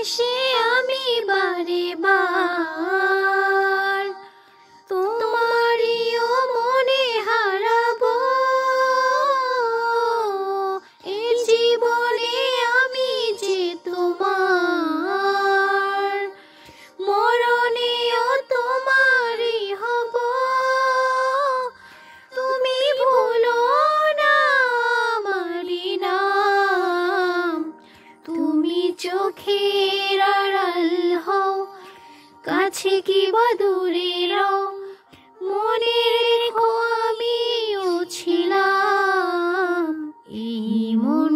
এসে আমি বারে বার তোমারিও মনে হারাবো। এই জীবনে আমি যে তোমার, মরণেও তোমারই হব। তুমি ভুলো না আমারি নাম, তুমি চোখের আড়াল হও, কাছে কি বা দূরে রও। মনে রেখো আমিও ছিলাম, এই মন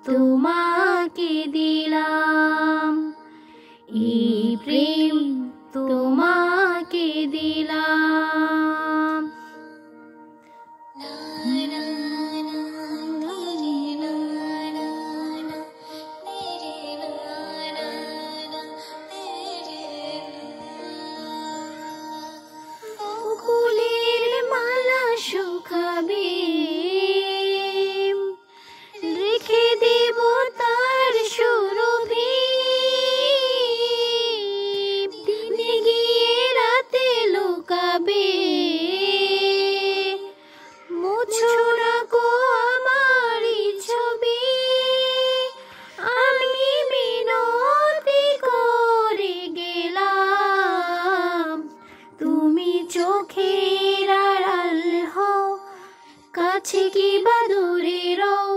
তোমাকে দিলাম, এই প্রেম তোমাকে দিলাম। বকুলের মালা শুকাবে, রেখে দেব তার সুরভি। দিনে গিয়ে রাতে লুকাবে, মুছো না গো আমারই ছবি। আমি মিনতি করে গেলাম, তুমি চোখের আড়াল হও, কাছে কি বা দূরে রও।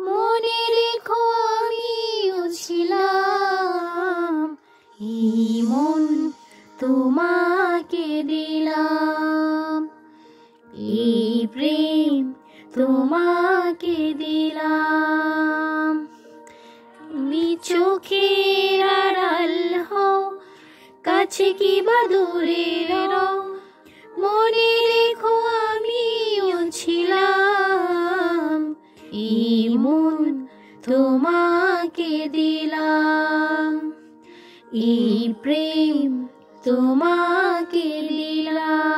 মনে রেখো আমিও ছিলাম, এই মন তোমাকে দিলাম, এই প্রেম তোমাকে দিলাম। তুমি চোখের আড়াল হও, কাছে কি বা দূরে রও। মনে রেখো আমিও ছিলাম, এই মন তোমাকে দিলাম, এই প্রেম তোমাকে দিলাম।